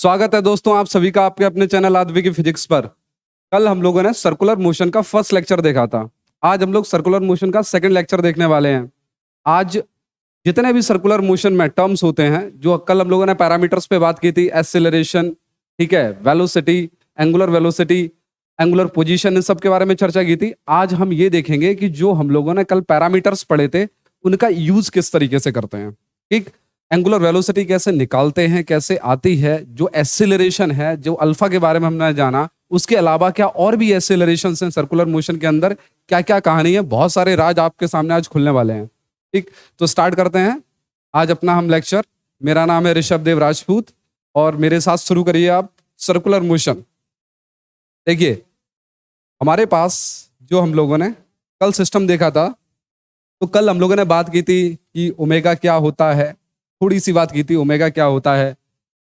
स्वागत है दोस्तों आप सभी का आपके अपने चैनल आदि की फिजिक्स पर। कल हम लोगों ने सर्कुलर मोशन का फर्स्ट लेक्चर देखा था। आज हम लोग सर्कुलर मोशन का सेकंड लेक्चर देखने वाले हैं। आज जितने भी सर्कुलर मोशन में टर्म्स होते हैं, जो कल हम लोगों ने पैरामीटर्स पे बात की थी, एक्सेलरेशन, ठीक है, वेलोसिटी, वेलोसिटी, एंगुलर पोजीशन, इन सब के बारे में चर्चा की थी। आज हम ये देखेंगे कि जो हम लोगों ने कल पैरामीटर्स पढ़े थे उनका यूज किस तरीके से करते हैं। ठीक, एंगुलर वेलोसिटी कैसे निकालते हैं, कैसे आती है, जो एक्सेलरेशन है, जो अल्फा के बारे में हमने जाना, उसके अलावा क्या और भी एक्सेलरेशन हैं सर्कुलर मोशन के अंदर, क्या क्या कहानी है, बहुत सारे राज आपके सामने आज खुलने वाले हैं। ठीक, तो स्टार्ट करते हैं आज अपना हम लेक्चर। मेरा नाम है ऋषभ देव राजपूत और मेरे साथ शुरू करिए आप सर्कुलर मोशन। देखिए, हमारे पास जो हम लोगों ने कल सिस्टम देखा था, तो कल हम लोगों ने बात की थी कि ओमेगा क्या होता है, थोड़ी सी बात की थी ओमेगा क्या होता है,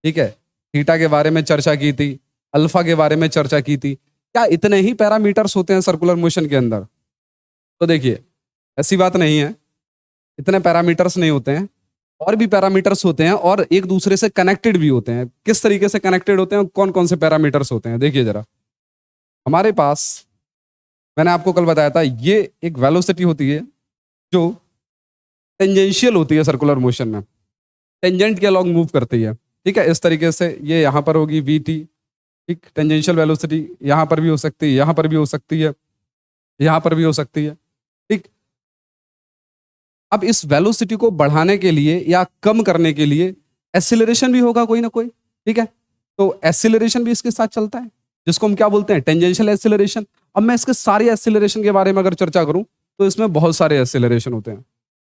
ठीक है, थीटा के बारे में चर्चा की थी, अल्फा के बारे में चर्चा की थी। क्या इतने ही पैरामीटर्स होते हैं सर्कुलर मोशन के अंदर? तो देखिए, ऐसी बात नहीं है, इतने पैरामीटर्स नहीं होते हैं, और भी पैरामीटर्स होते हैं और एक दूसरे से कनेक्टेड भी होते हैं। किस तरीके से कनेक्टेड होते हैं, कौन कौन से पैरामीटर्स होते हैं, देखिए जरा। हमारे पास, मैंने आपको कल बताया था, ये एक वेलोसिटी होती है जो टेंजेंशियल होती है सर्कुलर मोशन में, टेंजेंट के अलॉन्ग मूव करती है। ठीक है, इस तरीके से ये यहाँ पर होगी वी टी। ठीक, टेंजेंशियल वेलोसिटी यहाँ पर भी हो सकती है, यहाँ पर भी हो सकती है, यहाँ पर भी हो सकती है। ठीक, अब इस वेलोसिटी को बढ़ाने के लिए या कम करने के लिए एक्सीलरेशन भी होगा कोई ना कोई। ठीक है, तो एक्सीलरेशन भी इसके साथ चलता है, जिसको हम क्या बोलते हैं, टेंजेंशियल एक्सीलरेशन। अब मैं इसके सारे एक्सीलरेशन के बारे में अगर चर्चा करूं तो इसमें बहुत सारे एक्सीलरेशन होते हैं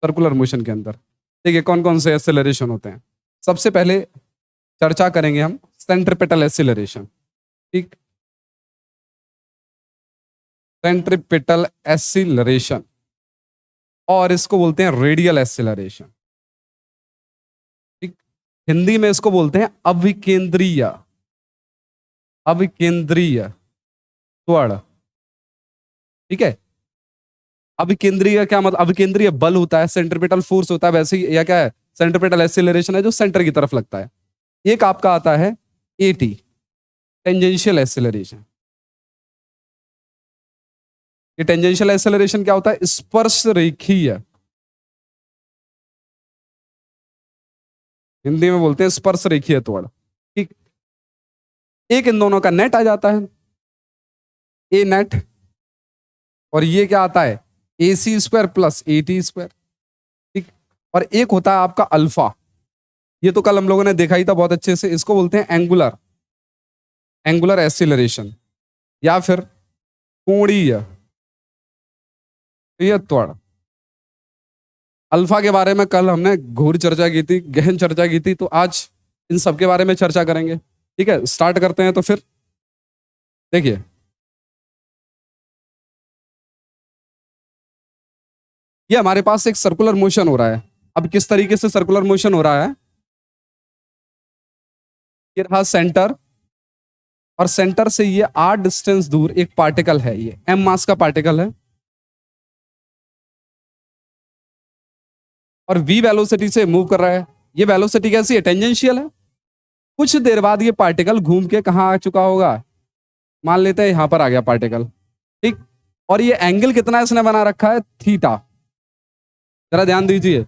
सर्कुलर मोशन के अंदर। ठीक है, कौन कौन से एक्सीलरेशन होते हैं? सबसे पहले चर्चा करेंगे हम सेंट्रिपेटल एक्सीलरेशन। ठीक, सेंट्रिपेटल एक्सीलरेशन, और इसको बोलते हैं रेडियल एक्सीलरेशन। ठीक, हिंदी में इसको बोलते हैं अविकेंद्रीय, अविकेंद्रीय त्वरण। ठीक है, अविकेंद्रीय क्या मतलब? अविकेंद्रीय बल होता है, सेंट्रिपेटल फोर्स होता है, वैसे ही या क्या है, सेंट्रिपेटल एक्सीलरेशन है जो सेंटर की तरफ लगता है। एक आपका आता है एटी, टेंजेंशियल एक्सीलरेशन। ये टेंजेंशियल एक्सीलरेशन क्या होता है? स्पर्श रेखीय, हिंदी में बोलते हैं स्पर्श रेखीय त्वरण। ठीक, एक इन दोनों का नेट आ जाता है, ए नेट, और ये क्या आता है, a c square plus a t square. ठीक, और एक होता है आपका अल्फा, ये तो कल हम लोगों ने देखा ही था बहुत अच्छे से, इसको बोलते हैं एंगुलर, एंगुलर एक्सीलरेशन, या फिर कोणीय त्वरण। अल्फा के बारे में कल हमने घोर चर्चा की थी, गहन चर्चा की थी, तो आज इन सब के बारे में चर्चा करेंगे। ठीक है, स्टार्ट करते हैं। तो फिर देखिए, ये हमारे पास एक सर्कुलर मोशन हो रहा है। अब किस तरीके से सर्कुलर मोशन हो रहा है? ये रहा सेंटर, और सेंटर से ये आर डिस्टेंस दूर एक पार्टिकल है, ये एम मास का पार्टिकल है, और वी वेलोसिटी से मूव कर रहा है। ये वेलोसिटी कैसी है? टेंजेंशियल है। कुछ देर बाद ये पार्टिकल घूम के कहां आ चुका होगा? मान लेते हैं यहां पर आ गया पार्टिकल। ठीक, और ये एंगल कितना इसने बना रखा है? थीटा। जरा ध्यान दीजिए,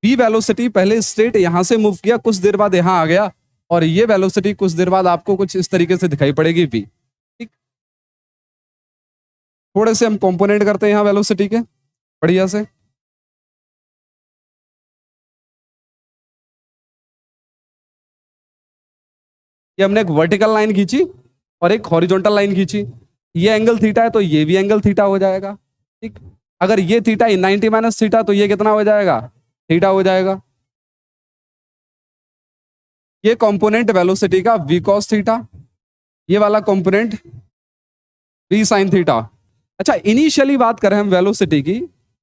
वी वेलोसिटी पहले स्ट्रेट यहां से मूव किया, कुछ देर बाद यहां आ गया, और ये वेलोसिटी कुछ देर बाद आपको कुछ इस तरीके से दिखाई पड़ेगी, वी। ठीक, थोड़े से हम कंपोनेंट करते हैं यहां वेलोसिटी के, बढ़िया से। ये हमने एक वर्टिकल लाइन खींची और एक हॉरिजॉन्टल लाइन खींची। ये एंगल थीटा है तो ये भी एंगल थीटा हो जाएगा। ठीक, अगर ये थीटा 90 माइनस थीटा, तो ये कितना हो जाएगा? थीटा हो जाएगा। ये कंपोनेंट वेलोसिटी का वी कॉस थीटा, ये वाला कंपोनेंट वी साइन थीटा। अच्छा, इनिशियली बात करें हम वेलोसिटी की,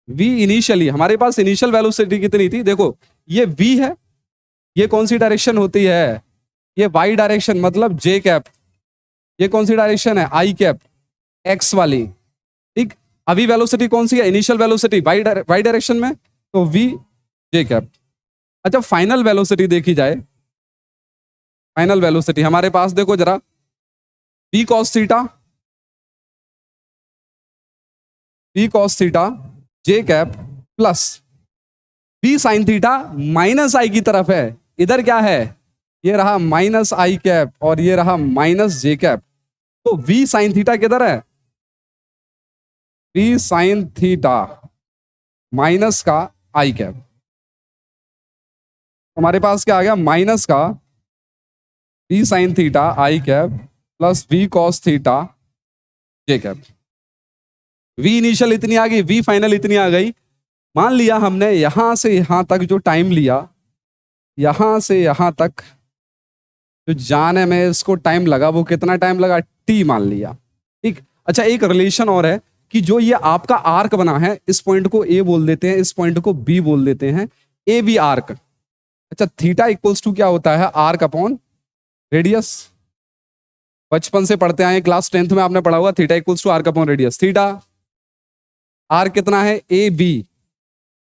वी इनिशियली हमारे पास इनिशियल वेलोसिटी कितनी थी? देखो, ये वी है, ये कौन सी डायरेक्शन होती है? ये वाई डायरेक्शन, मतलब जे कैप। ये कौन सी डायरेक्शन है? आई कैप, एक्स वाली। ठीक, अभी वेलोसिटी कौन सी है? इनिशियल वेलोसिटी वाई डायरेक्शन में, तो वी जे कैप। अच्छा, फाइनल वेलोसिटी देखी जाए, फाइनल वेलोसिटी हमारे पास देखो जरा, p cos theta, p cos theta j cap plus p sin theta minus i की तरफ है, इधर क्या है, ये रहा माइनस आई कैप और ये रहा माइनस जे कैप, तो v sin थीटा किधर है, v sin थीटा माइनस का आई कैप, हमारे पास क्या आ गया, माइनस का v sin थीटा आई cap plus v cos theta j cap. v initial इतनी आ गई, v फाइनल इतनी आ गई। मान लिया हमने यहां से यहां तक जो टाइम लिया, यहां से यहां तक जो जाने में इसको टाइम लगा, वो कितना टाइम लगा, t मान लिया। ठीक, अच्छा एक रिलेशन और है कि जो ये आपका आर्क बना है, इस पॉइंट को a बोल देते हैं, इस पॉइंट को b बोल देते हैं, ए बी आर्क। अच्छा थीटा इक्वल्स टू क्या होता है, आर्क अपॉन रेडियस। बचपन से पढ़ते आए, क्लास 10th में आपने पढ़ा हुआ, theta equals to arc upon radius. Theta arc कितना है, ए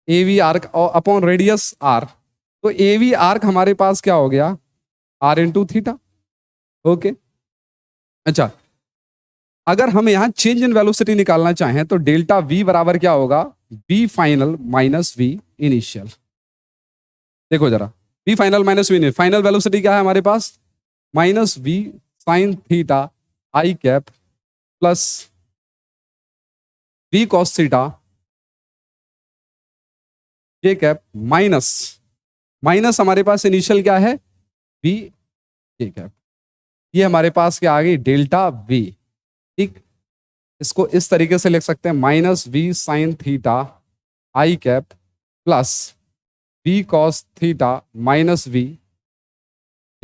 बी आर्क और अपॉन रेडियस आर, तो ए बी आर्क हमारे पास क्या हो गया, आर इंटू थीटा। ओके, अच्छा अगर हम यहां चेंज इन वेलोसिटी निकालना चाहें तो डेल्टा वी बराबर क्या होगा, v final minus v initial. देखो जरा, v final minus v initial, final velocity क्या है हमारे पास, minus we sine theta I cap plus we cos theta j cap minus minus हमारे पास इनिशियल क्या है, वी जे कैप। ये हमारे पास क्या आ गई, डेल्टा वी। ठीक, इसको इस तरीके से लिख सकते हैं, minus we sine theta I cap plus we cos theta minus we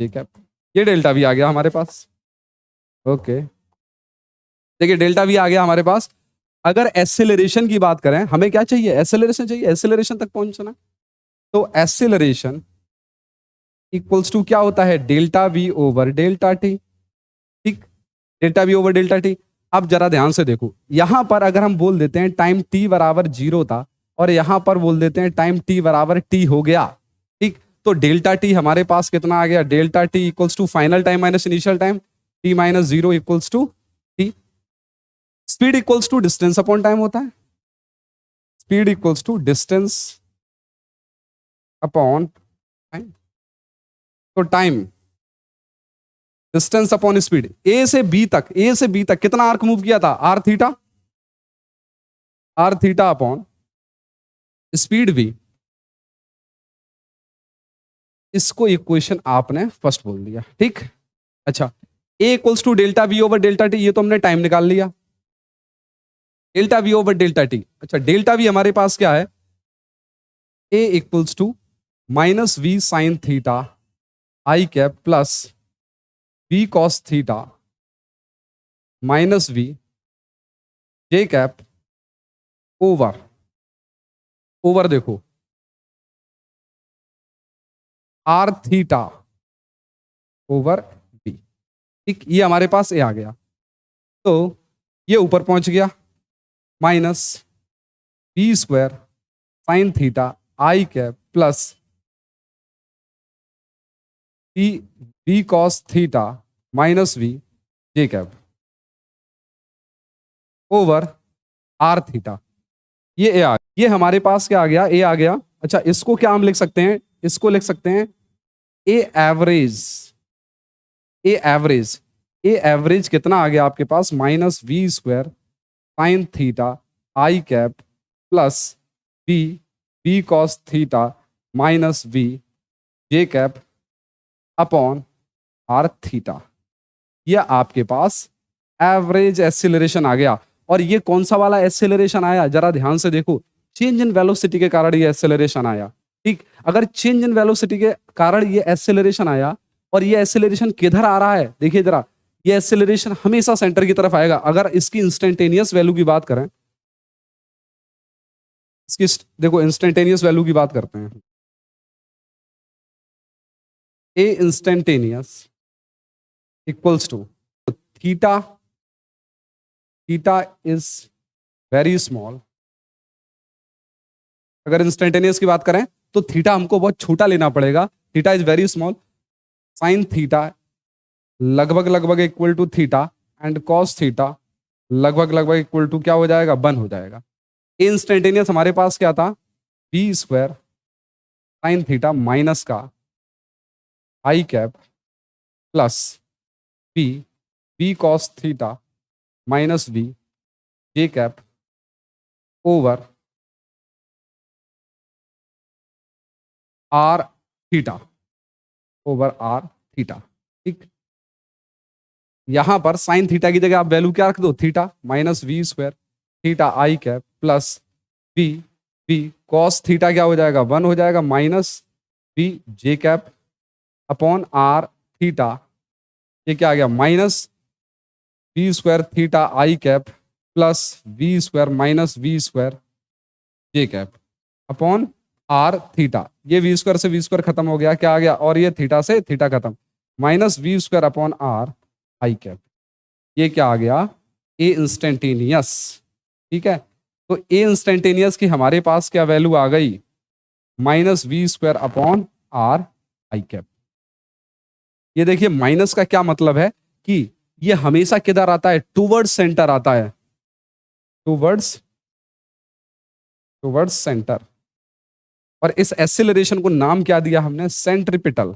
J cap. ये डेल्टा वी आ गया हमारे पास। ओके, देखिए डेल्टा वी आ गया हमारे पास। अगर एक्सेलरेशन की बात करें, हमें क्या चाहिए, एक्सेलरेशन चाहिए, एक्सेलरेशन तक पहुंचना, तो एक्सेलरेशन इक्वल्स टू क्या होता है, delta v over delta t. ठीक, delta v over delta t. अब जरा ध्यान से देखो, यहां पर अगर हम बोल देते हैं टाइम टी बराबर 0 था और यहां पर बोल देते हैं टाइम टी बराबर टी हो गया, ठीक, तो डेल्टा टी हमारे पास कितना आ गया, delta T equals to final time minus initial time, T minus 0 equals to T. Speed equals to distance upon time होता है, speed equals to distance upon time, तो time distance upon speed, A से B तक, ए से B तक कितना arc move किया था, आर थीटा अपॉन स्पीड भी। इसको इक्वेशन आपने फर्स्ट बोल दिया। ठीक, अच्छा a equals to delta v over delta t, ये तो हमने टाइम निकाल लिया, delta v over delta t. अच्छा डेल्टा वी हमारे पास क्या है, a equals to minus we sine theta I cap plus we cos theta minus we J cap over, over देखो आर थीटा ओवर बी। ठीक, ये हमारे पास ए आ गया, तो ये ऊपर पहुंच गया, minus B square sine theta I cap plus B cos theta minus we J cap over are theta. ये ए आ, ये हमारे पास क्या आ गया, ए आ गया। अच्छा इसको क्या हम लिख सकते हैं, इसको लिख सकते हैं a average, a average, a average कितना आ गया आपके पास, minus we square sine theta I cap plus B cos theta minus we J cap upon are theta. ये आपके पास एवरेज एक्सीलरेशन आ गया। और ये कौन सा वाला एक्सीलरेशन आया, जरा ध्यान से देखो, चेंज इन वेलोसिटी के कारण ये एक्सीलरेशन आया। ठीक, अगर चेंज इन वेलोसिटी के कारण ये एक्सीलरेशन आया और ये एक्सीलरेशन किधर आ रहा है, देखिए जरा, ये एक्सीलरेशन हमेशा सेंटर की तरफ आएगा। अगर इसकी इंस्टेंटेनियस वैल्यू की बात करें, इसकी देखो इंस्टेंटेनियस वैल्यू की बात करते हैं, a instantaneous equals to theta, theta is very small. अगर इंस्टेंटेनियस की बात करें तो थीटा हमको बहुत छोटा लेना पड़ेगा, theta is very small, sine theta लगभग लगभग equal to theta and cos theta लगभग लगभग इक्वल टू क्या हो जाएगा, 1 हो जाएगा। इंस्टेंटेनियस हमारे पास क्या था, b square sine theta minus का i cap plus B B cos theta minus B J cap over are theta over are theta. ठीक, यहां पर साइन थीटा की जगह आप वैल्यू क्या रख दो, theta minus we square theta I cap plus B B cos theta क्या हो जाएगा, 1 हो जाएगा minus B J cap upon are theta, ये क्या आ गया minus we square theta I cap plus V square minus we square J cap upon are theta. ये वी स्क्वायर से वी स्क्वायर खत्म हो गया, क्या आ गया, और ये थीटा से थीटा खत्म, minus we square upon R I cap. ये क्या आ गया, ए इंस्टेंटेनियस। ठीक है, तो ए इंस्टेंटेनियस की हमारे पास क्या वैल्यू आ गई, minus we square upon R I cap. ये देखिए माइनस का क्या मतलब है कि ये हमेशा किधर आता है, टूवर्ड्स सेंटर आता है, टूवर्ड्स टूवर्ड्स सेंटर। और इस एक्सेलरेशन को नाम क्या दिया हमने, सेंट्रीपिटल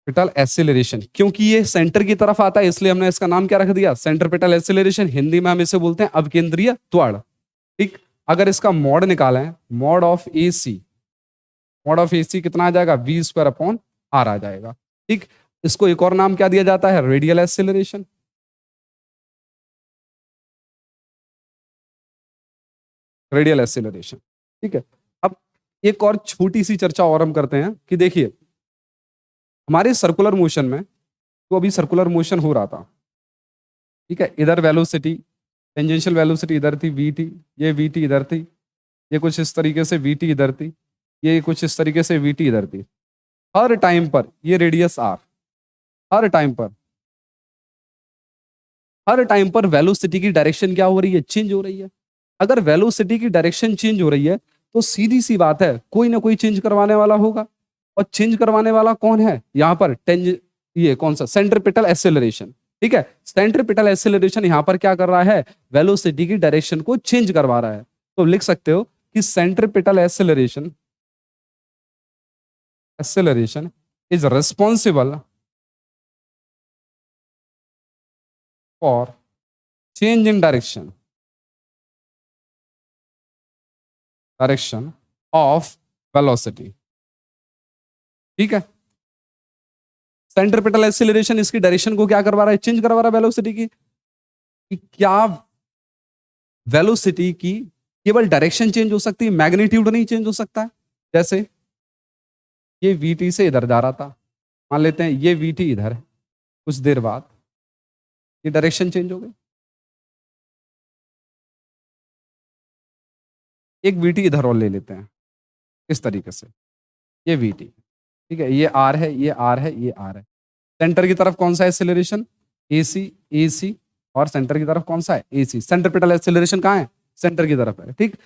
पिटल एक्सेलरेशन। क्योंकि ये सेंटर की तरफ आता है इसलिए हमने इसका नाम क्या रख दिया, सेंट्रीपिटल एक्सेलरेशन। हिंदी में हम इसे बोलते हैं अपकेंद्रीय त्वरण। ठीक, अगर इसका मॉड निकालें, mod of a c, mod of a c कितना आ जाएगा, वी स्क्वायर अपॉन आर आ जाएगा। ठीक, इसको एक और नाम क्या दिया जाता है, रेडियल एक्सेलरेशन। Radial acceleration. ठीक है, अब एक और छोटी सी चर्चा और हम करते हैं कि देखिए हमारे सर्कुलर मोशन में, तो अभी सर्कुलर मोशन हो रहा था, ठीक है, इधर वेलोसिटी टेंजेंशियल वेलोसिटी इधर थी वी टी, ये वी टी इधर थी, ये कुछ इस तरीके से वी टी इधर थी, ये कुछ इस तरीके से वी टी इधर थी। हर टाइम पर ये रेडियस आर, हर टाइम पर, हर टाइम पर वेलोसिटी की डायरेक्शन क्या हो रही है, चेंज हो रही है। अगर वेलोसिटी की डायरेक्शन चेंज हो रही है तो सीधी सी बात है कोई ना कोई चेंज करवाने वाला होगा, और चेंज करवाने वाला कौन है, यहां पर ये कौन सा, सेंट्रीपिटल एक्सेलरेशन। ठीक है, सेंट्रीपिटल एक्सेलरेशन यहां पर क्या कर रहा है, वेलोसिटी की डायरेक्शन को चेंज करवा रहा है। तो लिख सकते हो कि centripetal acceleration acceleration is responsible for change in direction of velocity. ठीक है, सेंट्रीपिटल एक्सेलरेशन इसकी डायरेक्शन को क्या करवा रहा है, चेंज करवा रहा है वेलोसिटी की। कि क्या वेलोसिटी की केवल डायरेक्शन चेंज हो सकती है, मैग्नीट्यूड नहीं चेंज हो सकता है। जैसे ये वीटी से इधर जा रहा था, मान लेते हैं ये वीटी इधर है, कुछ देर बाद ये डायरेक्शन चेंज हो गई, एक वीटी इधर और ले लेते हैं इस तरीके से, ये वीटी, ठीक है, ये आर है, ये आर है, ये आर है। सेंटर की तरफ कौन सा एक्सेलरेशन, एसी, एसी, और सेंटर की तरफ कौन सा है, एसी। सेंट्रीपिटल एक्सेलरेशन कहाँ है, सेंटर की तरफ है। ठीक,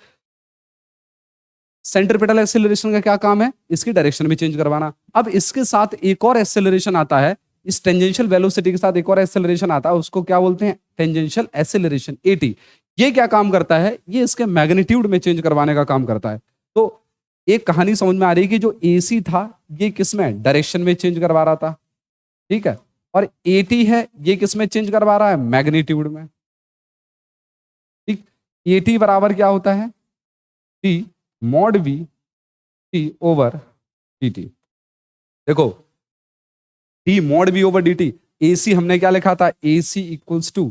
सेंट्रीपिटल एक्सेलरेशन का क्या काम है, इसकी डायरेक्शन भी चेंज करवाना। अब इसके साथ एक और एक्सेलरेशन आता है, इस टेंजेंशियल वेलोसिटी के साथ एक और एक्सेलरेशन आता है, उसको क्या बोलते हैं, टेंजेंशियल एक्सेलरेशन, एटी। ये क्या काम करता है, ये इसके मैग्नीट्यूड में चेंज करवाने का काम करता है। तो एक कहानी समझ में आ रही है कि जो एसी था ये किस में, डायरेक्शन में चेंज करवा रहा था, ठीक है, और एटी है ये किस में चेंज करवा रहा है, मैग्नीट्यूड में। ठीक, एटी बराबर क्या होता है, t mod v t over D t. देखो t mod v over D t, AC हमने क्या लिखा था, AC equals to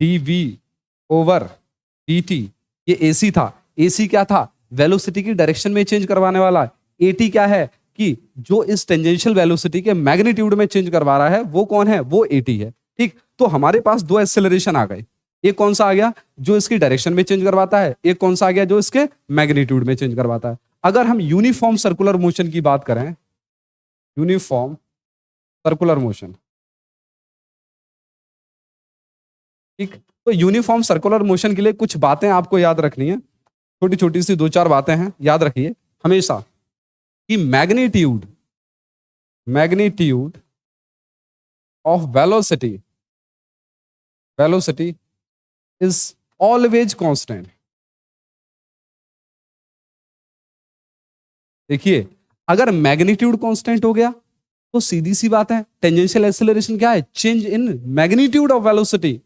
d we over D T. ये एसी था, एसी क्या था, वेलोसिटी की डायरेक्शन में चेंज करवाने वाला। एटी क्या है कि जो इस टेंजेंशियल वेलोसिटी के मैग्नीट्यूड में चेंज करवा रहा है वो कौन है, वो एटी है। ठीक, तो हमारे पास दो एक्सेलरेशन आ गए, एक कौन सा आ गया जो इसकी डायरेक्शन में चेंज करवाता है, एक कौन सा आ गया जो इसके मैग्नीट्यूड में चेंज करवाता है। अगर हम यूनिफॉर्म सर्कुलर मोशन की बात करें, यूनिफॉर्म सर्कुलर मोशन, ठीक, तो यूनिफॉर्म सर्कुलर मोशन के लिए कुछ बातें आपको याद रखनी है, छोटी छोटी सी दो चार बातें हैं, याद रखिए हमेशा कि magnitude magnitude of velocity is always constant. देखिए, अगर मैग्नीट्यूड कांस्टेंट हो गया तो सीधी सी बात है टेंजेंशियल एक्सेलरेशन क्या है, change in magnitude of velocity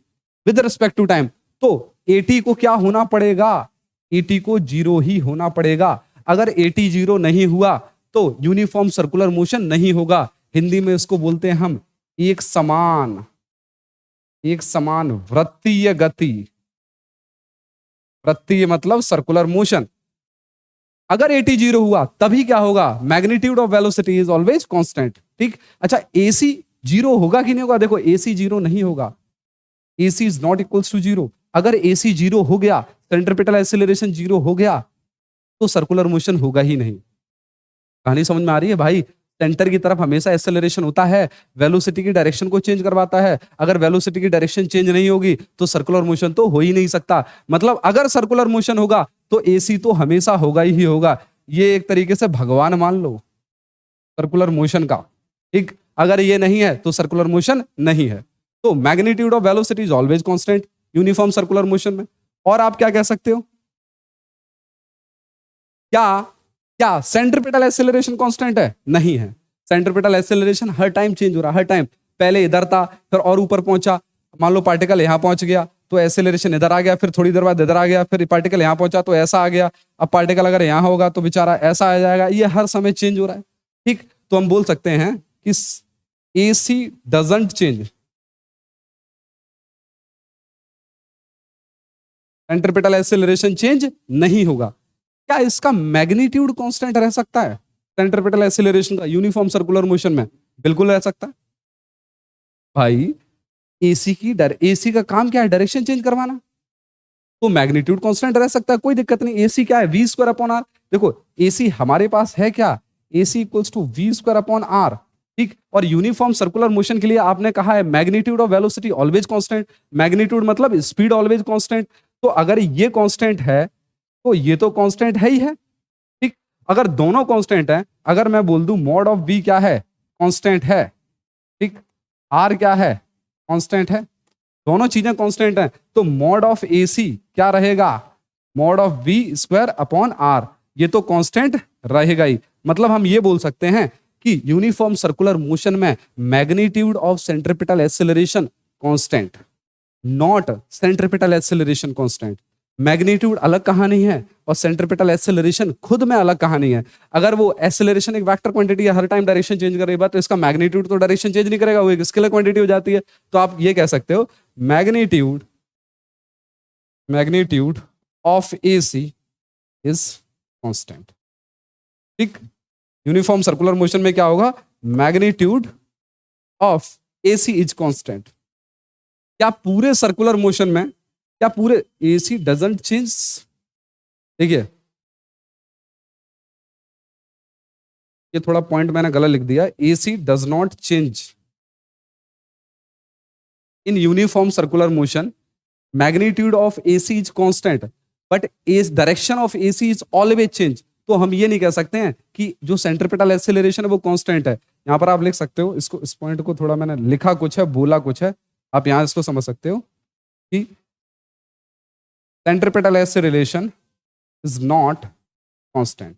with respect to time. तो एटी को क्या होना पड़ेगा, एटी को जीरो ही होना पड़ेगा। अगर एटी जीरो नहीं हुआ तो यूनिफॉर्म सर्कुलर मोशन नहीं होगा। हिंदी में इसको बोलते हैं हम एक समान वृत्तीय गति। वृत्तीय मतलब सर्कुलर मोशन। अगर एटी जीरो हुआ तभी क्या होगा, magnitude of velocity is always constant. ठीक, अच्छा एसी जीरो होगा कि नहीं होगा, देखो एसी जीरो नहीं होगा, AC is not equals to zero. अगर एसी जीरो हो गया, सेंट्रिपिटल एक्सीलरेशन जीरो हो गया तो सर्कुलर मोशन होगा ही नहीं। कहानी समझ में आ रही है भाई, सेंटर की तरफ हमेशा एक्सेलरेशन होता है, वेलोसिटी की डायरेक्शन को चेंज करवाता है। अगर वेलोसिटी की डायरेक्शन चेंज नहीं होगी तो सर्कुलर मोशन तो हो ही नहीं सकता। मतलब अगर सर्कुलर मोशन होगा तो एसी तो हमेशा होगा ही होगा। ये एक तरीके से भगवान मान लो सर्कुलर मोशन का। ठीक, अगर ये नहीं है तो सर्कुलर मोशन नहीं है। तो magnitude of velocity is always constant uniform circular motion में। और आप क्या कह सकते हो, क्या सेंट्रिपिटल एक्सेलरेशन कांस्टेंट है? नहीं है। सेंट्रिपिटल एक्सेलरेशन हर टाइम चेंज हो रहा है, हर टाइम। पहले इधर था फिर और ऊपर पहुंचा, मान लो पार्टिकल यहां पहुंच गया तो एक्सेलरेशन इधर आ गया, फिर थोड़ी देर बाद इधर आ गया, फिर पार्टिकल यहां पहुंचा तो ऐसा आ गया। अब पार्टिकल अगर यहां होगा तो बेचारा ऐसा आ जाएगा। ये हर समय चेंज हो रहा है। ठीक, तो हम बोल सकते हैं कि AC doesn't change, centripetal acceleration change नहीं होगा। क्या इसका मैग्नीट्यूड कांस्टेंट रह सकता है सेंट्रिपिटल एक्सेलरेशन का यूनिफॉर्म सर्कुलर मोशन में? बिल्कुल रह सकता है भाई। एसी का काम क्या है, डायरेक्शन चेंज करवाना। तो मैग्नीट्यूड कांस्टेंट रह सकता है, कोई दिक्कत नहीं। एसी क्या है, वी स्क्वायर अपॉन आर। देखो एसी हमारे पास है क्या, AC equals to V square upon R. ठीक, और यूनिफॉर्म सर्कुलर मोशन के लिए आपने कहा है magnitude of velocity always constant. Magnitude मतलब स्पीड ऑलवेज कांस्टेंट। तो अगर ये कांस्टेंट है तो ये तो कांस्टेंट है ही है। ठीक, अगर दोनों कांस्टेंट हैं, अगर मैं बोल दूं मॉड ऑफ वी क्या है, कांस्टेंट है। ठीक, आर क्या है, कांस्टेंट है। दोनों चीजें कांस्टेंट हैं तो मॉड ऑफ एसी क्या रहेगा, mod of V square upon R. ये तो कांस्टेंट रहेगा ही। मतलब हम ये बोल सकते हैं कि यूनिफॉर्म सर्कुलर मोशन में magnitude of centripetal acceleration constant, not centripetal acceleration constant. Magnitude अलग कहानी है और सेंट्रिपिटल एक्सेलरेशन खुद में अलग कहानी है। अगर वो एक्सेलरेशन एक वेक्टर क्वांटिटी है, हर टाइम डायरेक्शन चेंज करेगा तो इसका मैग्नीट्यूड तो डायरेक्शन चेंज नहीं करेगा, वो एक स्केलर क्वांटिटी हो जाती है। तो आप ये कह सकते हो magnitude of AC is constant. ठीक, यूनिफॉर्म सर्कुलर मोशन में क्या होगा, magnitude of AC is constant. क्या पूरे सर्कुलर मोशन में, क्या पूरे एसी डजंट चेंज? देखिए ये थोड़ा पॉइंट मैंने गलत लिख दिया, AC does not change in uniform circular motion. Magnitude of AC is constant but direction of AC is always change. तो हम ये नहीं कह सकते हैं कि जो सेंट्रिपिटल एक्सेलरेशन है वो कांस्टेंट है। यहां पर आप लिख सकते हो इसको, इस पॉइंट को थोड़ा मैंने लिखा कुछ है बोला कुछ है, आप यहां इसको समझ सकते हो कि centripetal acceleration is not constant.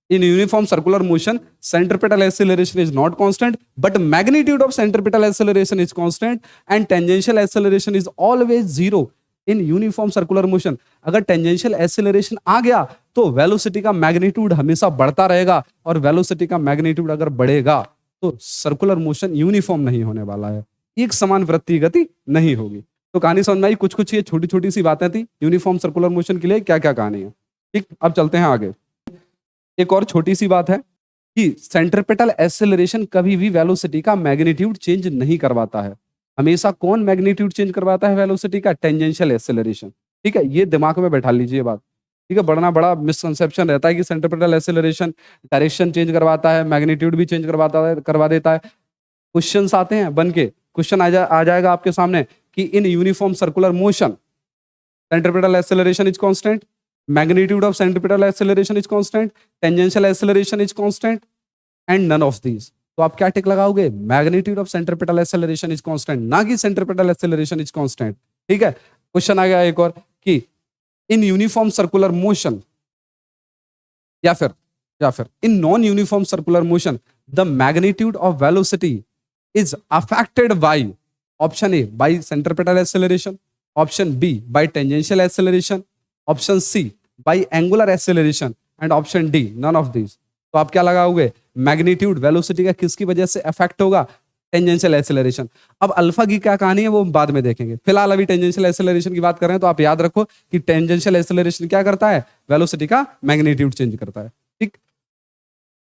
In uniform circular motion, centripetal acceleration is not constant, but magnitude of centripetal acceleration is constant, and tangential acceleration is always zero in uniform circular motion. अगर tangential acceleration आ गया तो velocity का magnitude हमेशा बढ़ता रहेगा, और velocity का magnitude अगर बढ़ेगा तो circular motion uniform नहीं होने वाला है, एक समान वृत्तीय गति नहीं होगी। तो कहानी समझ में आई? कुछ कुछ ये छोटी छोटी सी बातें थी यूनिफॉर्म सर्कुलर मोशन के लिए क्या क्या कहानी है। ठीक, अब चलते हैं आगे। एक और छोटी सी बात है कि सेंट्रिपेटल एक्सेलरेशन कभी भी वेलोसिटी का मैग्नीट्यूड चेंज नहीं करवाता है। हमेशा कौन मैग्नीट्यूड चेंज करवाता है वेलोसिटी का? Tangential acceleration. ठीक है, ये दिमाग में बैठा लीजिए बात। ठीक है, बड़ा मिसकंसेप्शन रहता है कि सेंट्रिपेटल एक्सेलरेशन डायरेक्शन चेंज करवाता है, मैग्नीट्यूड भी चेंज करवा देता है। क्वेश्चंस आते हैं बन के, क्वेश्चन आ जाएगा आपके सामने कि in uniform circular motion centripetal acceleration is constant, magnitude of centripetal acceleration is constant, tangential acceleration is constant. And none of these. तो आप क्या टिक लगाओगे? Magnitude of centripetal acceleration is constant, ना कि सेंट्रीपिटल एक्सेलरेशन इज कांस्टेंट। ठीक है, question आ गया एक और कि इन यूनिफॉर्म सर्कुलर मोशन या फिर in non uniform circular motion the magnitude of velocity is affected by option A by centripetal acceleration, option B by tangential acceleration, option C by angular acceleration and option D none of this. तो आप क्या लगाओगे? Magnitude velocity का किसकी वजह से affect होगा? Tangential acceleration. अब अल्फा की क्या कहानी है वो बाद में देखेंगे, फिलहाल अभी टेंजेंशियल एक्सेलरेशन की बात कर रहे हैं। तो आप याद रखो कि टेंजेंशियल एक्सेलरेशन क्या करता है? वेलोसिटी का मैग्नीट्यूड चेंज करता है। ठीक,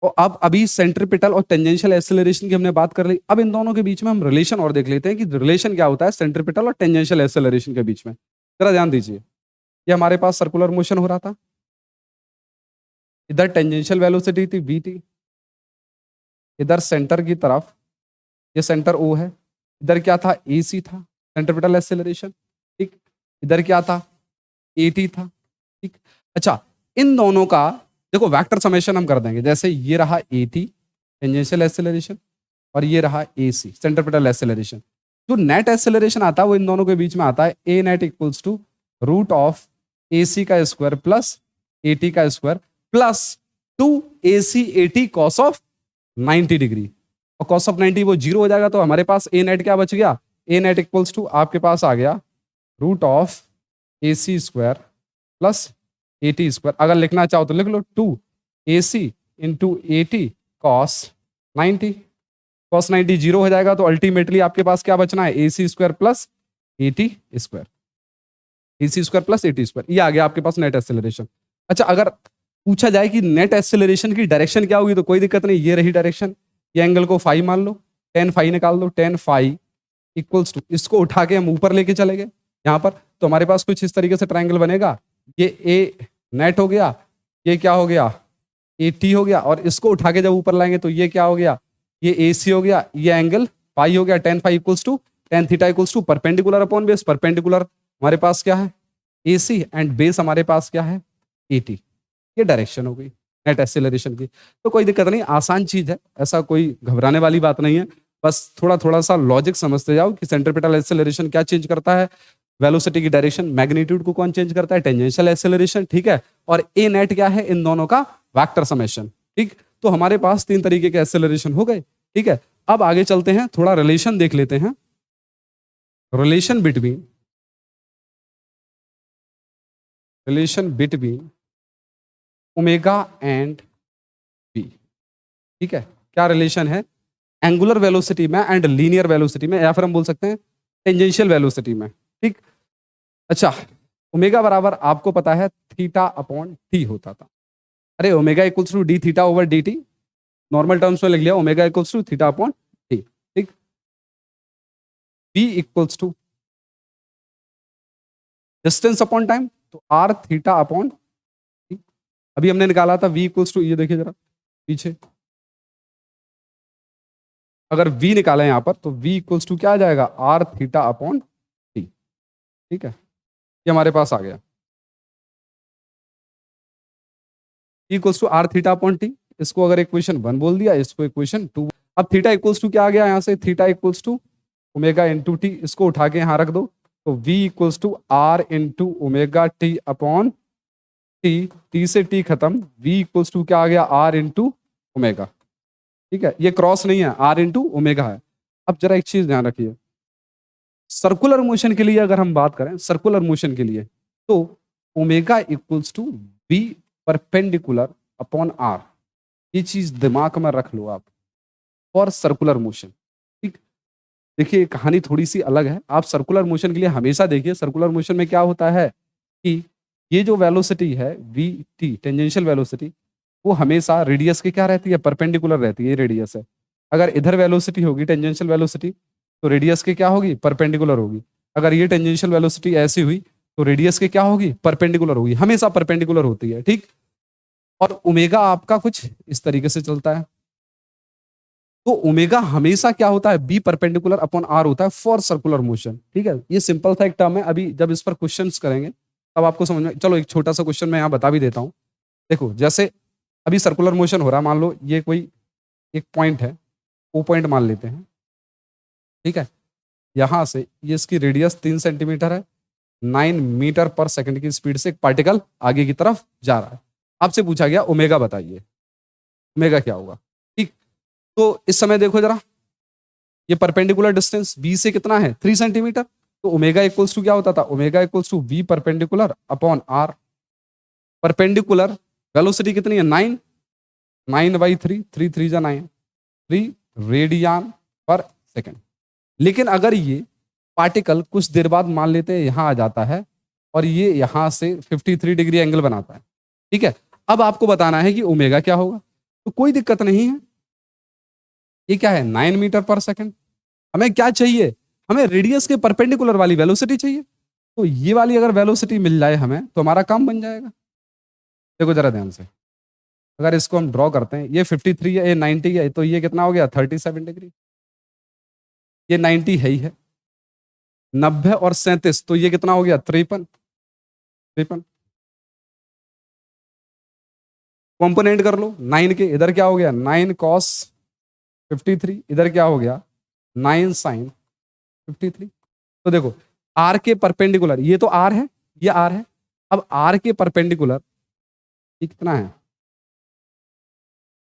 और अब अभी सेंट्रीपिटल और टेंजेंशियल एक्सेलरेशन की हमने बात कर ली। अब इन दोनों के बीच में हम रिलेशन और देख लेते हैं कि रिलेशन क्या होता है सेंट्रीपिटल और टेंजेंशियल एक्सेलरेशन के बीच में। जरा ध्यान दीजिए, ये हमारे पास सर्कुलर मोशन हो रहा था, इधर टेंजेंशियल वेलोसिटी थी vt, इधर सेंटर की तरफ ये सेंटर O है, इधर क्या था? AC था सेंट्रीपिटल एक्सेलरेशन। ठीक, इधर क्या था? AT था। ठीक, अच्छा, इन दोनों का देखो वेक्टर समेशन हम कर देंगे। जैसे ये रहा AT टेंजेंशियल एक्सेलरेशन और ये रहा AC सेंट्रीपिटल एक्सेलरेशन। जो नेट एक्सेलरेशन आता है वो इन दोनों के बीच में आता है A net equals to root of AC का स्क्वायर प्लस AT का square plus 2AC AT cos of 90 degree. और कॉस ऑफ 90 वो जीरो हो जाएगा, तो हमारे पास ए नेट क्या बच गया? ए नेट इक्वल्स टू आपके पास आ गया root of AC square plus AT square. अगर लिखना चाहो तो लिख लो 2AC into AT cos 90। Cos 90 जीरो हो जाएगा, तो अल्टीमेटली आपके पास क्या बचना है? AC square plus AT square, AC square plus AT square. ये आ गया आपके पास नेट एक्सेलरेशन। अच्छा, अगर पूछा जाए कि नेट एक्सेलरेशन की डायरेक्शन क्या होगी, तो कोई दिक्कत नहीं, ये रही डायरेक्शन। ये एंगल को फाई मान लो, टेन फाई निकाल दो, टेन फाई इक्वल्स टू, इसको उठा के हम ऊपर लेके चले गए यहाँ पर, तो हमारे पास कुछ इस तरीके से ट्रायंगल बनेगा। ये ए नेट हो गया, ये क्या हो गया? AT हो गया, और इसको उठा के जब ऊपर लाएंगे तो ये क्या हो गया? ये AC हो गया, ये एंगल पाई हो गया, tan phi equals to tan theta equals to perpendicular upon base. Perpendicular हमारे पास क्या है? AC एंड बेस हमारे पास क्या है? AT। ये डायरेक्शन हो गई नेट एक्सेलरेशन की। तो कोई दिक्कत नहीं, आसान चीज है, ऐसा कोई घबराने वाली बात नहीं है। बस थोड़ा थोड़ा सा लॉजिक समझते जाओ कि सेंट्रीपिटल एक्सेलरेशन क्या चेंज करता है, वेलोसिटी की डायरेक्शन, मैग्नीट्यूड को कौन चेंज करता है? Tangential acceleration. ठीक है, और ए नेट क्या है? इन दोनों का वेक्टर समेशन। ठीक, तो हमारे पास तीन तरीके के एक्सेलरेशन हो गए। ठीक है, अब आगे चलते हैं, थोड़ा रिलेशन देख लेते हैं। Relation between omega and B. ठीक है, क्या रिलेशन है? एंगुलर वेलोसिटी में एंड लीनियर वेलोसिटी में, या फिर हम बोल सकते हैं टेंजेंशियल वेलोसिटी में। ठीक, अच्छा, ओमेगा बराबर आपको पता है थीटा अपॉन टी होता था। अरे omega equals to d theta over D t, normal terms में लिख लिया, omega equals to theta upon T. ठीक, b equals to distance upon time, तो आर थीटा अपॉन, अभी हमने निकाला था v इक्वल्स टू, ये देखिए जरा पीछे, अगर v निकाला है यहां पर तो v इक्वल्स टू क्या आ जाएगा? R theta upon T. ठीक है, ये हमारे पास आ गया equals to R theta upon T. इसको अगर इक्वेशन 1 बोल दिया, इसको इक्वेशन 2। अब थीटा इक्वल्स टू क्या आ गया यहां से? Theta equals to omega into T, इसको उठा के यहां रख दो, तो v equals to R into omega T upon T, T से टी खत्म, v इक्वल्स टू क्या आ गया? R into omega. ठीक है, ये क्रॉस नहीं है, आर इंटू ओमेगा है। अब जरा एक चीज ध्यान रखिए, सर्कुलर मोशन के लिए अगर हम बात करें, सर्कुलर मोशन के लिए, तो omega equals to B perpendicular upon R. ये चीज दिमाग में रख लो आप फॉर सर्कुलर मोशन। ठीक, देखिए कहानी थोड़ी सी अलग है, आप सर्कुलर मोशन के लिए हमेशा देखिए, सर्कुलर मोशन में क्या होता है कि ये जो वेलोसिटी है वी टी टेंजेंशियल वेलोसिटी, वो हमेशा रेडियस के क्या रहती है? परपेंडिकुलर रहती है, ये रेडियस है। अगर इधर वेलोसिटी होगी टेंजेंशियल वेलोसिटी, तो रेडियस के क्या होगी? परपेंडिकुलर होगी। अगर ये टेंजेंशियल वेलोसिटी ऐसी हुई तो रेडियस के क्या होगी? परपेंडिकुलर होगी, हमेशा परपेंडिकुलर होती है। ठीक, और ओमेगा आपका कुछ इस तरीके से चलता है, तो ओमेगा हमेशा क्या होता है? बी परपेंडिकुलर अपॉन आर होता है फॉर सर्कुलर मोशन। ठीक है, ये सिंपल सा एक टर्म है, अभी जब इस पर क्वेश्चंस करेंगे तब आपको समझ में। चलो एक छोटा सा क्वेश्चन मैं यहाँ बता भी देता हूँ। देखो, जैसे अभी सर्कुलर मोशन हो रहा है, मान लो ये कोई एक पॉइंट है, ओ पॉइंट मान लेते हैं, ठीक है। यहाँ से ये इसकी रेडियस 3 सेंटीमीटर है, 9 मीटर पर सेकंड की स्पीड से एक पार्टिकल आगे की तरफ जा रहा है। आपसे पूछा गया ओमेगा बताइए, ओमेगा क्या होगा, ठीक। तो इस समय देखो जरा, ये परपेंडिकुलर डिस्टेंस बी से कितना है, 3 सेंटीमीटर। तो ओमेगा इक्वल्स टू क्या होता था, omega equals to V perpendicular upon R. Perpendicular velocity कितनी है, 9, 9/3, 3 3 जा 9, 3 रेडियन पर सेकंड। लेकिन अगर ये पार्टिकल कुछ देर बाद मान लेते हैं यहाँ आ जाता है और ये यहाँ से 53 डिग्री एंगल बनाता है, ठीक है। अब आपको बताना है कि ओमेगा क्या होगा। तो कोई दिक्कत नहीं है, ये क्या है, 9 मीटर पर सेकंड। हमें क्या चाहिए, हमें रेडियस के परपेंडिकुलर वाली वेलोसिटी चाहिए। तो ये वाली अगर वेलोसिटी मिल जाए हमें तो हमारा काम बन जाएगा। देखो जरा ध्यान से, अगर इसको हम ड्रॉ करते हैं, ये 53 है, ये 90 है, तो ये कितना हो गया, 37 डिग्री। ये 90 है ही है, 90 और 37, तो ये कितना हो गया, 53, 53। कॉम्पोनेंट कर लो 9 के, इधर क्या हो गया, 9 cos 53, इधर क्या हो गया, 9 sin 53। तो देखो आर के परपेंडिकुलर, ये तो आर है, ये आर है। अब आर के परपेंडिकुलर ये कितना है,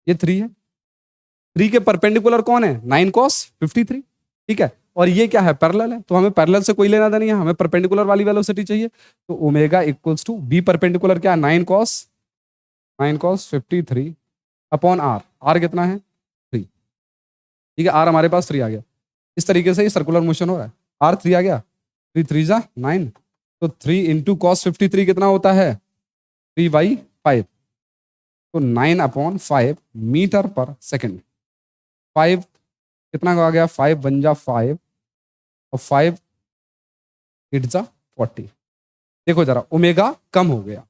ये 3 है। 3 के परपेंडिकुलर कौन है, 9 cos 53, ठीक है। और ये क्या है, पैरेलल है, तो हमें पैरेलल से कोई लेना देना नहीं है, हमें परपेंडिकुलर वाली वेलोसिटी चाहिए। तो omega equals to B perpendicular क्या है, 9 cos 53 अपॉन आर। आर कितना है, 3, ठीक है। आर हमारे पास 3 आ गया। इस तरीके से ये सर्कुलर मोशन हो रहा है। आर 3 आ गया, 3 3 जा 9, तो 3 इंटू cos 53 कितना होता है, 3/5। तो 9/5 मीटर पर सेकंड। 5 कितना आ गया, 5 1 जा 5 और 5 8 जा 40। देखो जरा ओमेगा कम हो गया,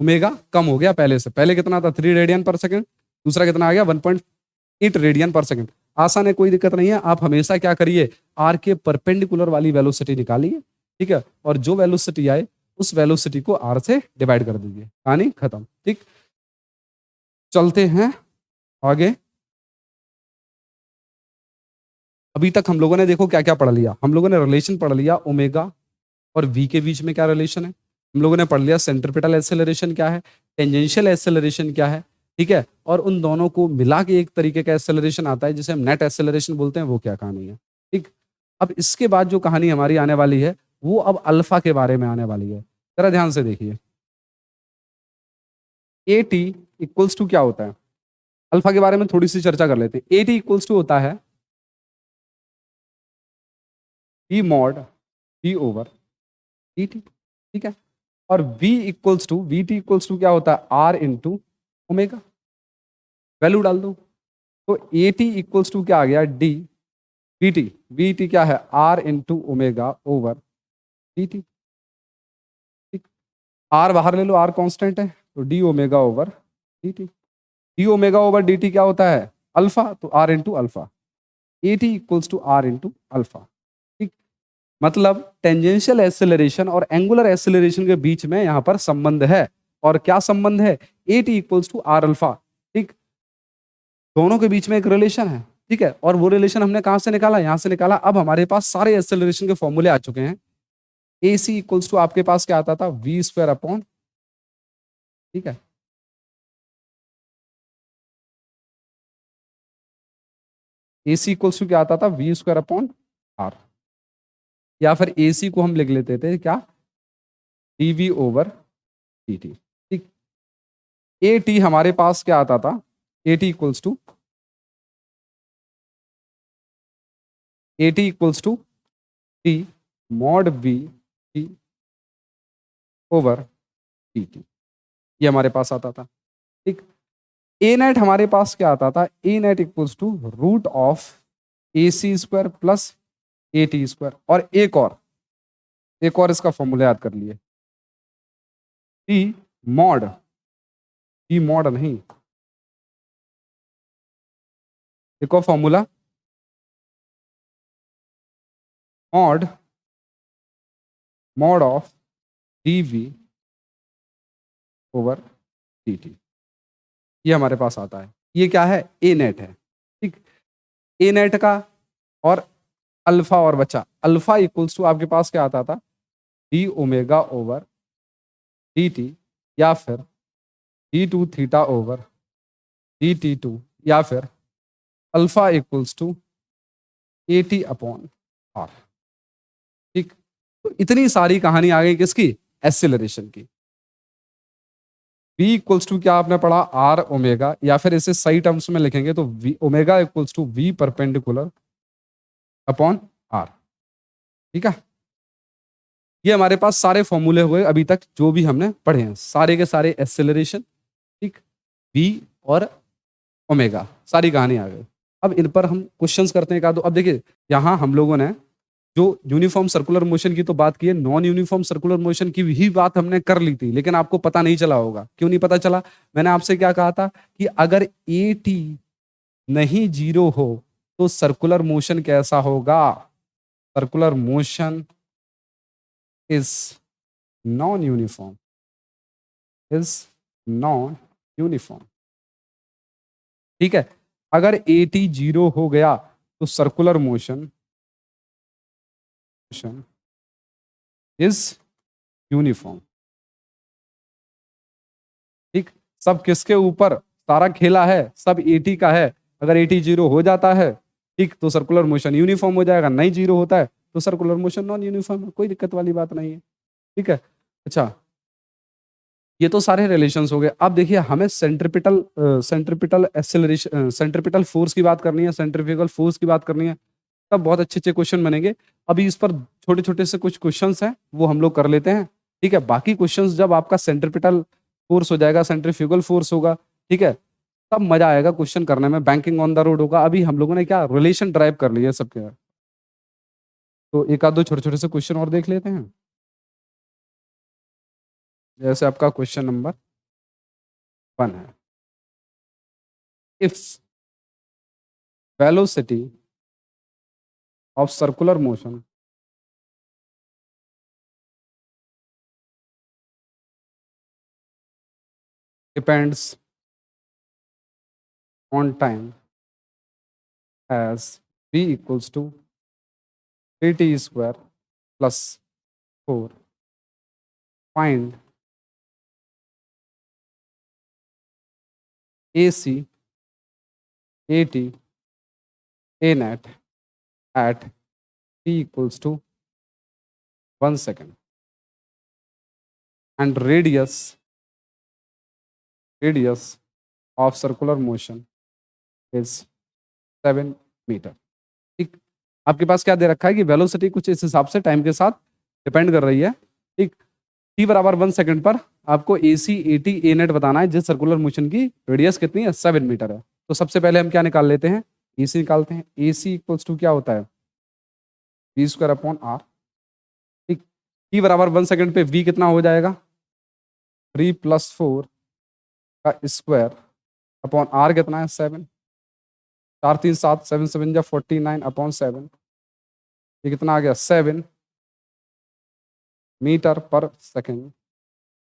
ओमेगा कम हो गया पहले से। पहले कितना था, 3 रेडियन पर सेकंड, दूसरा कितना आ गया, 1.8 रेडियन पर सेकंड। आसान है, कोई दिक्कत नहीं है। आप हमेशा क्या करिए, आर के परपेंडिकुलर वाली वेलोसिटी निकालिए, ठीक है। और जो वेलोसिटी आए उस वेलोसिटी को आर से डिवाइड कर दीजिए, कहानी खत्म, ठीक। चलते हैं आगे। अभी तक हम लोगों ने देखो क्या क्या पढ़ लिया, हम लोगों ने रिलेशन पढ़ लिया ओमेगा और वी के बीच में क्या रिलेशन है। हम लोगों ने पढ़ लिया सेंट्रीपिटल एक्सेलरेशन क्या है, टेंजेंशियल एक्सेलरेशन क्या है, ठीक है। और उन दोनों को मिला के एक तरीके का एक्सेलरेशन आता है जिसे हम नेट एक्सेलरेशन बोलते हैं, वो क्या कहानी है, ठीक। अब इसके बाद जो कहानी हमारी आने वाली है वो अब अल्फा के बारे में आने वाली है। जरा ध्यान से देखिए, ए टी इक्वल्स टू क्या होता है, अल्फा के बारे में थोड़ी सी चर्चा कर लेते हैं। ए टी इक्वल्स टू होता है e mod t over D T, ठीक है। और v equals to v t equals to क्या होता है, आर इंटू ओमेगा। वैल्यू डाल दो, तो ए टी इक्वल्स टू क्या आ गया, डी वी टी क्या है, R into omega over D T, ठीक। आर बाहर ले लो, आर कांस्टेंट है, तो D omega over D T. D omega over D T क्या होता है, अल्फा, तो R into alpha. A T equals to R into alpha, ठीक। मतलब टेंजेंशियल एक्सेलरेशन और एंगुलर एक्सेलरेशन के बीच में यहां पर संबंध है। और क्या संबंध है, A T equals to R alpha, ठीक। दोनों के बीच में एक रिलेशन है, ठीक है। और वो रिलेशन हमने कहां से निकाला, यहां से निकाला। अब हमारे पास सारे एक्सेलरेशन के फॉर्मूले आ चुके हैं। ए सी इक्वल्स टू आपके पास क्या आता था, वी स्क्वायर अपॉन, ठीक है। ए सी इक्वल्स टू क्या आता था, वी स्क्वायर अपॉन आर। या फिर ए सी को हम लिख लेते थे क्या, D we over D T, ठीक। ए टी हमारे पास क्या आता था, A T equals to T mod B T over T T, ये हमारे पास आता था, ठीक। ए नेट हमारे पास क्या आता था, a net equals to root of a c square plus a t square. और एक और इसका फॉर्मूला याद कर लिए, टी मॉड, टी मॉड नहीं, एक और formula, mod mod of D we over D T, ये हमारे पास आता है। ये क्या है, ए नेट है, ए नेट का और अल्फा और बचा अल्फा इक्वल्स टू आपके पास क्या आता था D omega over D T या फिर D two theta over D T two या फिर alpha equals to A T upon R. ठीक, तो इतनी सारी कहानी आ गई किसकी, एक्सेलरेशन की। v इक्वल्स टू क्या आपने पढ़ा आर ओमेगा, या फिर इसे सही टर्म्स में लिखेंगे तो v omega equals to v perpendicular upon R. ठीक है, ये हमारे पास सारे फॉर्मूले हुए अभी तक जो भी हमने पढ़े हैं, सारे के सारे एक्सेलरेशन। ठीक, v और ओमेगा सारी कहानी आ गई। अब इन पर हम क्वेश्चंस करते हैं। अब देखिए यहाँ हम लोगों ने जो यूनिफॉर्म सर्कुलर मोशन की तो बात की है, नॉन यूनिफॉर्म सर्कुलर मोशन की भी बात हमने कर ली थी, लेकिन आपको पता नहीं चला होगा। क्यों नहीं पता चला? मैंने आपसे क्या कहा था कि अगर ए टी नहीं जीरो हो तो सर्कुलर मोशन कैसा होगा? Circular motion is non uniform, is non uniform. ठीक है, अगर ए टी जीरो हो गया तो सर्कुलर मोशन इज यूनिफॉर्म। ठीक, सब किसके ऊपर सारा खेला है? सब एटी का है। अगर एटी जीरो हो जाता है ठीक तो सर्कुलर मोशन यूनिफॉर्म हो जाएगा, नहीं जीरो होता है तो सर्कुलर मोशन नॉन यूनिफॉर्म है। कोई दिक्कत वाली बात नहीं है। ठीक है, अच्छा ये तो सारे रिलेशंस हो गए। अब देखिए हमें सेंट्रिपिटल एक्सेलरेशन, सेंट्रिपिटल फोर्स की बात करनी है, सेंट्रीफ्यूगल फोर्स की बात करनी है, तब बहुत अच्छे अच्छे क्वेश्चन बनेंगे। अभी इस पर छोटे छोटे से कुछ क्वेश्चंस हैं वो हम लोग कर लेते हैं। ठीक है, बाकी क्वेश्चंस जब आपका सेंट्रिपिटल फोर्स हो जाएगा, सेंट्रीफ्यूगल फोर्स होगा, ठीक है, तब मजा आएगा क्वेश्चन करने में, बैंकिंग ऑन द रोड होगा। अभी हम लोगों ने क्या रिलेशन ड्राइव कर लिया सबके। तो एक आध दो छोटे छोटे से क्वेश्चन और देख लेते हैं। जैसे आपका क्वेश्चन नंबर 1 है, if velocity of circular motion depends on time as v equals to 3t square plus 4, find AC, AT, ANET at t equals to 1 second and radius of circular motion is 7 metre. ठीक, आपके पास क्या दे रखा है कि velocity कुछ इस हिसाब से टाइम के साथ डिपेंड कर रही है। ठीक, t बराबर 1 सेकंड पर आपको AC, AT, ANET बताना है जिस सर्कुलर मोशन की रेडियस कितनी है 7 मीटर है। तो सबसे पहले हम क्या निकाल लेते हैं, AC निकालते हैं। AC इक्वल्स टू क्या होता है v स्क्वायर अपॉन आर। ठीक, t बराबर 1 सेकंड पे v कितना हो जाएगा 3 + 4 का स्क्वायर अपॉन आर कितना है 7, 4 3 7 7 7 जा 49 अपॉन 7, ये कितना आ गया 7 मीटर पर सेकंड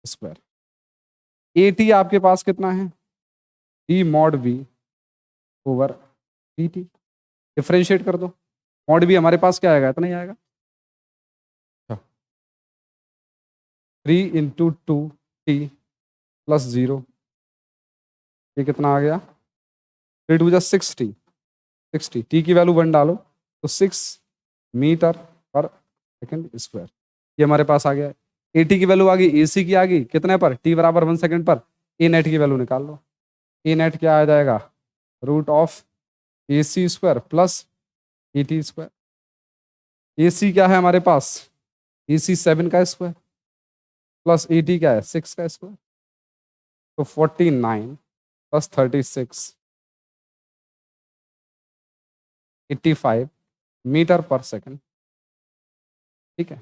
स्क्वायर। AT आपके पास कितना है d mod v over dt, differentiate कर दो। मॉड v हमारे पास क्या आएगा, इतना ही आएगा। 3 × 2t + 0, ये कितना आ गया 3 2 जा 60, t की वैल्यू 1 डालो तो 6 मीटर पर सेकंड स्क्वायर, ये हमारे पास आ गया। AT की वैल्यू आ गई, AC की आ गई, कितने पर t बराबर 1 सेकंड पर। ANET की वैल्यू निकाल लो। ANET क्या आ जाएगा √ AC square plus AT square. AC क्या है हमारे पास, AC 7 का स्क्वायर प्लस AT क्या है 6 का स्क्वायर, तो 49 + 36 85 मीटर पर सेकंड। ठीक है,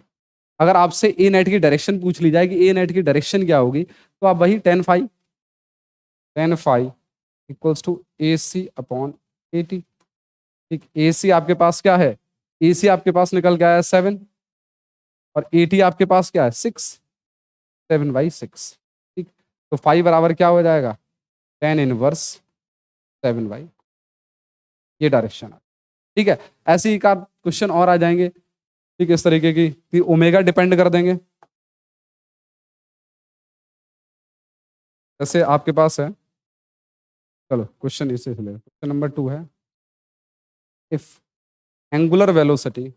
अगर आपसे ANET की डायरेक्शन पूछ ली जाए कि ANET की डायरेक्शन क्या होगी, तो आप वही tan phi equals to AC upon AT। ठीक, AC आपके पास क्या है, AC आपके पास निकल के आया 7 और AT आपके पास क्या है 6, 7/6। ठीक, तो phi बराबर क्या हो जाएगा tan इनवर्स 7/, ये डायरेक्शन है। ठीक है, ऐसे ही एक आध क्वेश्चन और आ जाएंगे, ठीक है, इस तरीके की कि ओमेगा डिपेंड कर देंगे। जैसे आपके पास है, चलो क्वेश्चन इसे ले, क्वेश्चन नंबर 2 है, if angular velocity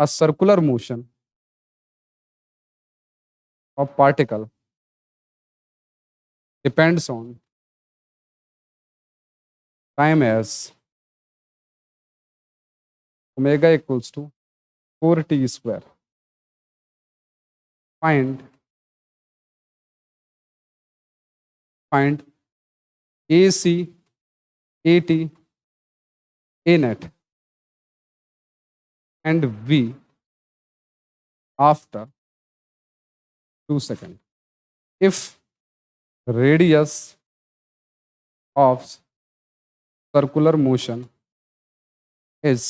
a circular motion of particle depends on time as omega equals to 4t square. Find AC, AT, A net and V after 2 seconds. If radius of circular motion is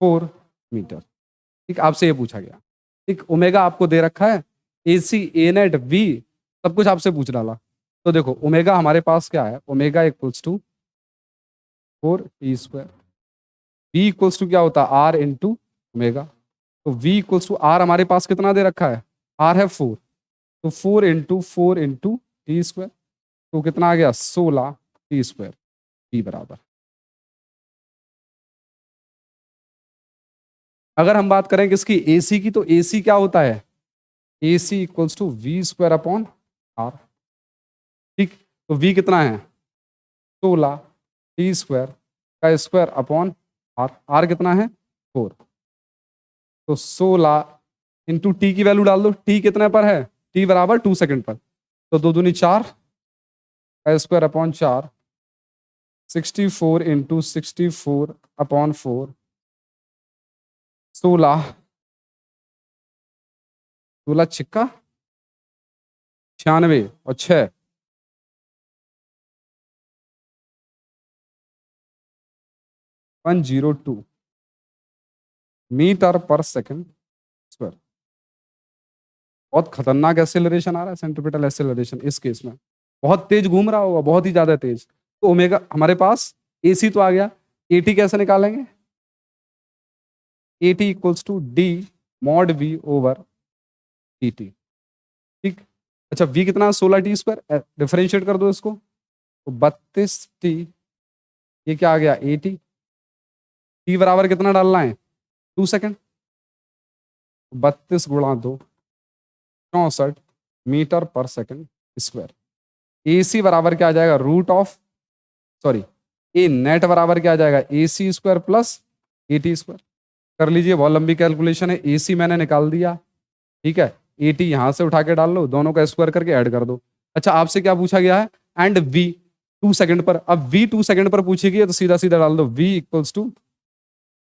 4 metre. ठीक, आपसे ये पूछा गया, ठीक, omega आपको दे रखा है, AC, A net, V सब कुछ आपसे पूछ डाला। तो देखो ओमेगा हमारे पास क्या है, omega equals to 4t square, V equals to क्या होता है, R इंटू ओमेगा। तो V इक्वल्स टू R हमारे पास कितना दे रखा है, R है 4, तो 4 इंटू टी स्क्वायर, तो कितना आ गया 16t स्क्वायर, V बराबर। अगर हम बात करें किसकी, AC की, तो AC क्या होता है, AC equals to V square upon R। ठीक, तो V कितना है 16t स्क्वायर का स्क्वायर अपॉन R, R कितना है 4, तो 16 इंटू टी की वैल्यू डाल दो, टी कितने पर है, टी बराबर 2 सेकंड पर, तो 2 दूनी 4 का स्क्वायर अपॉन 4, 64 इंटू 64 अपॉन 4, 16 छिक्का 96 और 6 102 मीटर पर सेकंड स्क्वायर। बहुत खतरनाक एक्सेलरेशन आ रहा है, सेंट्रीपिटल एक्सेलरेशन इस केस में, बहुत तेज घूम रहा होगा, बहुत ही ज्यादा तेज। तो ओमेगा हमारे पास AC तो आ गया, AT कैसे निकालेंगे, AT equals to D mod V over dt। ठीक, अच्छा V कितना 16t स्क्वायर, डिफरेंशिएट कर दो इसको, तो 32t, ये क्या आ गया 80, t बराबर कितना डालना है 2 सेकंड, 32 गुणा 2 64 मीटर पर सेकंड स्क्वायर। AC बराबर क्या आ जाएगा root of, sorry A net बराबर क्या आ जाएगा AC square plus AT square. कर लीजिए, बहुत लंबी कैलकुलेशन है, AC मैंने निकाल दिया, ठीक है, AT यहां से उठा के डाल लो, दोनों का स्क्वायर करके ऐड कर दो। अच्छा आपसे क्या पूछा गया है, एंड V 2 सेकंड पर, अब V 2 सेकंड पर पूछेगी तो सीधा सीधा डाल दो, V इक्वल्स टू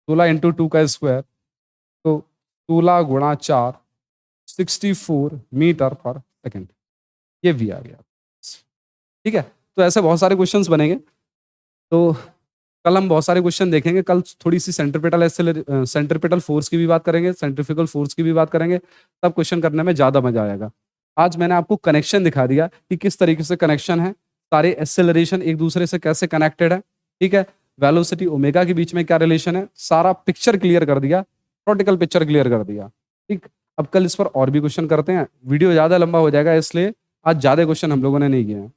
16 इंटू 2 का स्क्वायर, तो 16 गुणा 4 64 मीटर पर सेकंड, ये V आ गया। ठीक है, तो ऐसे बहुत सारे क्वेश्चंस बनेंगे, तो कल हम बहुत सारे क्वेश्चन देखेंगे। कल थोड़ी सी सेंट्रीपिटल फोर्स की भी बात करेंगे, सेंट्रीफ्यूगल फोर्स की भी बात करेंगे, तब क्वेश्चन करने में ज़्यादा मजा आएगा। आज मैंने आपको कनेक्शन दिखा दिया कि किस तरीके से कनेक्शन है, सारे एक्सेलरेशन एक दूसरे से कैसे कनेक्टेड है, ठीक है, वेलोसिटी ओमेगा के बीच में क्या रिलेशन है, सारा पिक्चर क्लियर कर दिया, थ्योरेटिकल पिक्चर क्लियर कर दिया। ठीक, अब कल इस पर और भी क्वेश्चन करते हैं, वीडियो ज़्यादा लंबा हो जाएगा, इसलिए आज ज़्यादा क्वेश्चन हम लोगों ने नहीं किए हैं।